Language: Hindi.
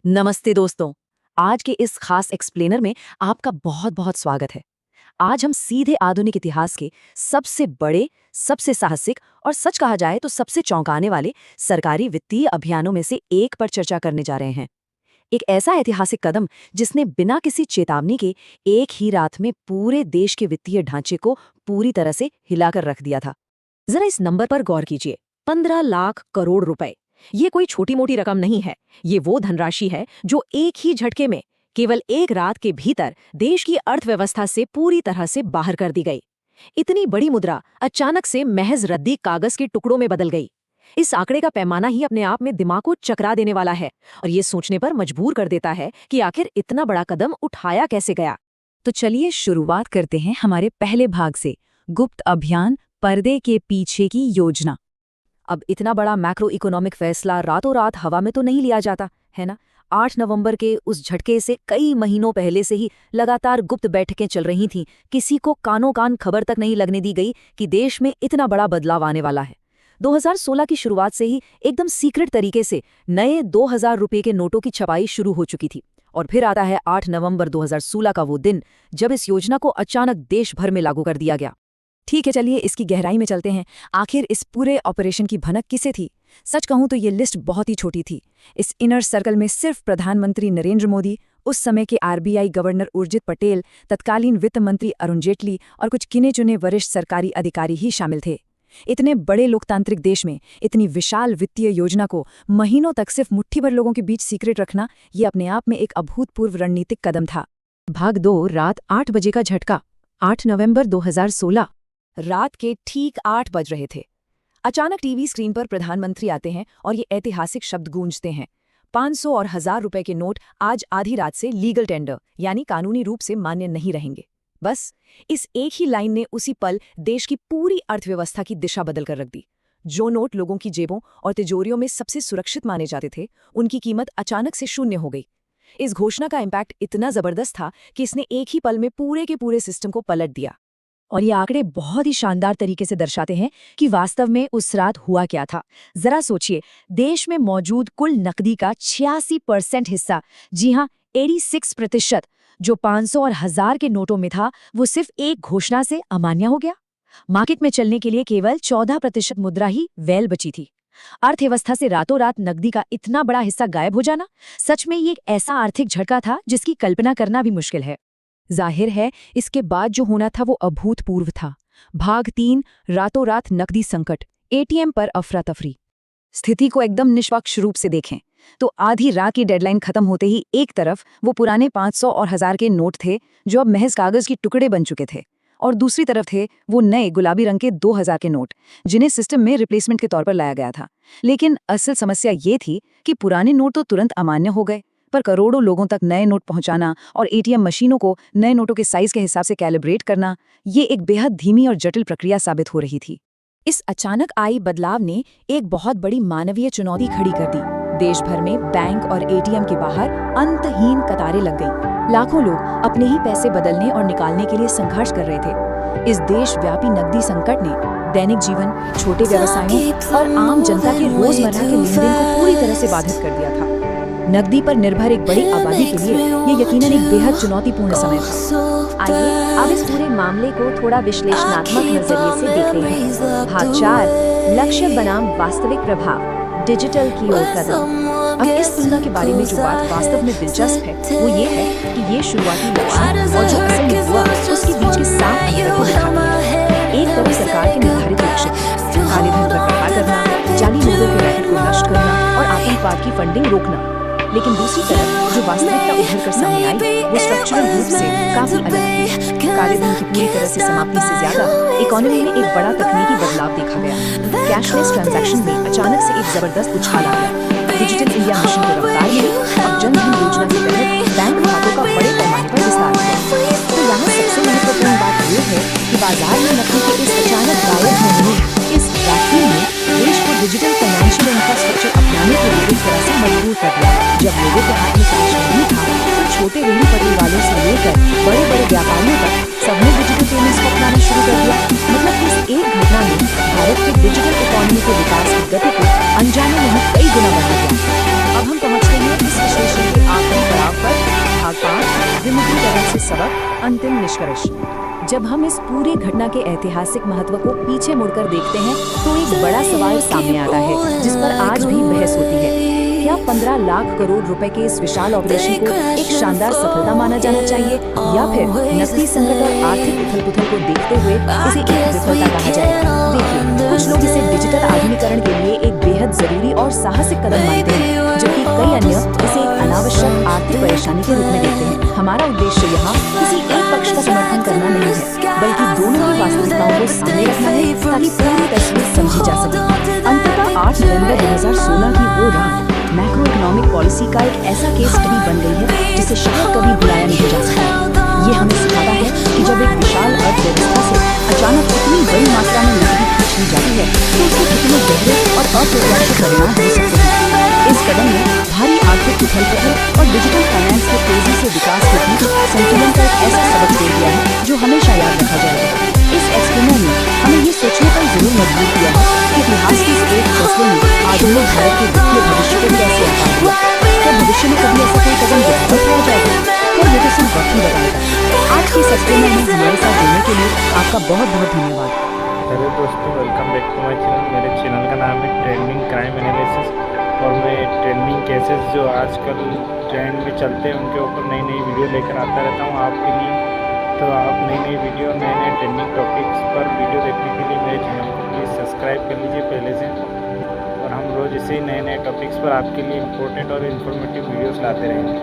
नमस्ते दोस्तों। आज के इस खास एक्सप्लेनर में आपका बहुत बहुत स्वागत है। आज हम सीधे आधुनिक इतिहास के सबसे बड़े, सबसे साहसिक और सच कहा जाए तो सबसे चौंकाने वाले सरकारी वित्तीय अभियानों में से एक पर चर्चा करने जा रहे हैं। एक ऐसा ऐतिहासिक कदम जिसने बिना किसी चेतावनी के एक ही रात में पूरे देश के वित्तीय ढांचे को पूरी तरह से हिलाकर रख दिया था। जरा इस नंबर पर गौर कीजिए, 15 लाख करोड़ रुपए। ये कोई छोटी मोटी रकम नहीं है। ये वो धनराशि है जो एक ही झटके में, केवल एक रात के भीतर देश की अर्थव्यवस्था से पूरी तरह से बाहर कर दी गई। इतनी बड़ी मुद्रा अचानक से महज रद्दी कागज के टुकड़ों में बदल गई। इस आंकड़े का पैमाना ही अपने आप में दिमाग को चकरा देने वाला है और ये सोचने पर मजबूर कर देता है कि आखिर इतना बड़ा कदम उठाया कैसे गया। तो चलिए शुरुआत करते हैं हमारे पहले भाग से, गुप्त अभियान, पर्दे के पीछे की योजना। अब इतना बड़ा मैक्रो इकोनॉमिक फैसला रातों रात हवा में तो नहीं लिया जाता, है ना। 8 नवंबर के उस झटके से कई महीनों पहले से ही लगातार गुप्त बैठकें चल रही थीं। किसी को कानों कान खबर तक नहीं लगने दी गई कि देश में इतना बड़ा बदलाव आने वाला है। 2016 की शुरुआत से ही एकदम सीक्रेट तरीके से नए 2000 रुपये के नोटों की छपाई शुरू हो चुकी थी। और फिर आता है 8 नवंबर 2016 का वो दिन जब इस योजना को अचानक देश भर में लागू कर दिया गया। ठीक है, चलिए इसकी गहराई में चलते हैं। आखिर इस पूरे ऑपरेशन की भनक किसे थी? सच कहूं तो ये लिस्ट बहुत ही छोटी थी। इस इनर सर्कल में सिर्फ प्रधानमंत्री नरेंद्र मोदी, उस समय के आरबीआई गवर्नर उर्जित पटेल, तत्कालीन वित्त मंत्री अरुण जेटली और कुछ गिने चुने वरिष्ठ सरकारी अधिकारी ही शामिल थे। इतने बड़े लोकतांत्रिक देश में इतनी विशाल वित्तीय योजना को महीनों तक सिर्फ मुट्ठी भर लोगों के बीच सीक्रेट रखना, ये अपने आप में एक अभूतपूर्व रणनीतिक कदम था। भाग 2, रात 8 बजे का झटका। 8 नवंबर 2016 रात के ठीक 8 बज रहे थे। अचानक टीवी स्क्रीन पर प्रधानमंत्री आते हैं और ये ऐतिहासिक शब्द गूंजते हैं, 500 और 1000 रुपए के नोट आज आधी रात से लीगल टेंडर यानी कानूनी रूप से मान्य नहीं रहेंगे। बस इस एक ही लाइन ने उसी पल देश की पूरी अर्थव्यवस्था की दिशा बदल कर रख दी। जो नोट लोगों की जेबों और तिजोरियों में सबसे सुरक्षित माने जाते थे, उनकी कीमत अचानक से शून्य हो गई। इस घोषणा का इम्पैक्ट इतना जबरदस्त था कि इसने एक ही पल में पूरे के पूरे सिस्टम को पलट दिया। और ये आंकड़े बहुत ही शानदार तरीके से दर्शाते हैं कि वास्तव में उस रात हुआ क्या था। जरा सोचिए, देश में मौजूद कुल नकदी का 86% हिस्सा, जी हां 86%, जो 500 और 1000 के नोटों में था, वो सिर्फ एक घोषणा से अमान्य हो गया। मार्केट में चलने के लिए केवल 14% मुद्रा ही वैल बची थी। अर्थव्यवस्था से रातों रात नकदी का इतना बड़ा हिस्सा गायब हो जाना सच में ये एक ऐसा आर्थिक झटका था जिसकी कल्पना करना भी मुश्किल है। जाहिर है इसके बाद जो होना था वो अभूतपूर्व था। भाग 3, रातों रात नकदी संकट, एटीएम पर अफरा तफरी। स्थिति को एकदम निष्पक्ष रूप से देखें तो आधी रात की डेडलाइन खत्म होते ही एक तरफ वो पुराने 500 और 1000 के नोट थे जो अब महज कागज के टुकड़े बन चुके थे, और दूसरी तरफ थे वो नए गुलाबी रंग के 2000 के नोट जिन्हें सिस्टम में रिप्लेसमेंट के तौर पर लाया गया था। लेकिन असल समस्या ये थी कि पुराने नोट तो तुरंत अमान्य हो गए, पर करोड़ों लोगों तक नए नोट पहुंचाना और एटीएम मशीनों को नए नोटों के साइज के हिसाब से कैलिब्रेट करना, ये एक बेहद धीमी और जटिल प्रक्रिया साबित हो रही थी। इस अचानक आई बदलाव ने एक बहुत बड़ी मानवीय चुनौती खड़ी कर दी। देश भर में बैंक और एटीएम के बाहर अंतहीन कतारें लग गईं। लाखों लोग अपने ही पैसे बदलने और निकालने के लिए संघर्ष कर रहे थे। इस देशव्यापी नकदी संकट ने दैनिक जीवन, छोटे व्यवसायों और आम जनता के रोजमर्रा के लेनदेन को पूरी तरह से बाधित कर दिया था। नकदी पर निर्भर एक बड़ी आबादी के लिए ये यकीनन एक बेहद चुनौतीपूर्ण समय था। आइए अब इस पूरे मामले को थोड़ा विश्लेषणात्मक नजरिए से देखते हैं। भाग 4, लक्ष्य बनाम वास्तविक प्रभाव, डिजिटल की ओर कदम। अब इस तुलना के बारे में जो बात वास्तव में दिलचस्प है वो ये है कि ये शुरुआती लक्ष्य और जो असल में हुआ उसके बीच के साफ अंतर को दिखाता है। एक तरफ सरकार के निर्धारित लक्ष्य, काले धन पर प्रहार करना, जाली नोटों के रैकेट को नष्ट करना और आतंकवाद की फंडिंग रोकना। लेकिन दूसरी तरफ जो वास्तविकता उभर कर सामने आई वो स्ट्रक्चरल रूप से काफी अलग थी। काले धन की पूरी तरह से समाप्ति से ज्यादा इकोनॉमी में एक बड़ा तकनीकी बदलाव देखा गया। कैशलेस ट्रांजैक्शन में अचानक से एक जबरदस्त उछाल आ गया। डिजिटल इंडिया मिशन को रफ्तार मिली और जन धन योजना के तहत बैंक खातों का बड़े पैमाने पर विस्तार हुआ। तो यहाँ सबसे महत्वपूर्ण बात ये है कि बाजार में नकदी के इस अचानक गायब होने ने इस वैक्यूम में देश को डिजिटल फाइनेंशियल इंफ्रास्ट्रक्चर अपनाने के लिए एक तरह से मजबूर कर दिया। जब लोगों के हाथ में कैश नहीं था तो छोटे रेहड़ी पटरी वालों से लेकर बड़े बड़े व्यापारियों तक सबने डिजिटल पेमेंट्स को अपनाना शुरू कर दिया। मतलब इस एक घटना ने भारत के डिजिटल इकोनॉमी के विकास की गति को अनजाने में कई गुना बढ़ा दिया। अब हम पहुंचते हैं इस विश्लेषण के से सबक, अंतिम निष्कर्ष। जब हम इस पूरी घटना के ऐतिहासिक महत्व को पीछे मुड़कर देखते हैं तो एक बड़ा सवाल सामने आता है जिस पर आज भी बहस होती है। क्या 15 लाख करोड़ रुपए के इस विशाल ऑपरेशन को एक शानदार सफलता माना जाना चाहिए या फिर नकदी संकट और आर्थिक उथल-पुथल को देखते हुए इसे एक विफलता कहा जाएगा? देखिए, कुछ लोग इसे डिजिटल आधुनिकीकरण के लिए एक बेहद जरूरी और साहसिक कदम मानते हैं, जबकि कई अन्य इसे एक अनावश्यक आर्थिक परेशानी के रूप में देखते हैं। हमारा उद्देश्य यहाँ किसी एक पक्ष का समर्थन करना नहीं है, बल्कि दोनों की वास्तविकताओं को सामने रखना है ताकि पूरी तस्वीर समझी जा सके। अंततः 8 नवंबर 2016 की वो रात मैक्रो इकोनॉमिक पॉलिसी का एक ऐसा केस स्टडी बन गई है जिसे शायद कभी भुलाया नहीं जा सकता। ये हमें सिखाता है कि जब एक विशाल अर्थव्यवस्था से अचानक इतनी बड़ी मात्रा में नकदी खींच ली जाती है तो उसके कितने गहरे और अप्रत्याशित परिणाम हो सकते हैं। इस कदम ने भारी आर्थिक उथल-पुथल और डिजिटल फाइनेंस के तेजी से विकास के बीच संतुलन का एक ऐसा सबक दे दिया है जो हमेशा याद रखा जाएगा। इस एक्सप्लेनर ने हमें ये सोचने पर जरूर मजबूर किया है कि इतिहास के इस एक फैसले ने आधुनिक भारत के वित्तीय भविष्य को कैसे आकार दिया। क्या भविष्य में कभी ऐसा कोई कदम दोबारा उठाया जाएगा? क्या ये तो सिर्फ वक्त ही बताएगा। आज के इस एक्सप्लेनर में हमारे साथ जुड़ने के लिए आपका बहुत बहुत धन्यवाद। हेलो दोस्तों, welcome back to my channel. मेरे चैनल का नाम है ट्रेंडिंग क्राइम एनालिसिस और मैं ट्रेंडिंग केसेस जो आजकल ट्रेंड में चलते हैं उनके ऊपर नई नई वीडियो लेकर आता रहता हूं आपके लिए। तो आप नई नई वीडियो नए नए ट्रेंडिंग टॉपिक्स पर वीडियो देखने के लिए मेरे चैनल को प्लीज़ सब्सक्राइब कर लीजिए पहले से, और हम रोज़ इसे नए नए टॉपिक्स पर आपके लिए इम्पोर्टेंट और इन्फॉर्मेटिव वीडियोस लाते रहेंगे।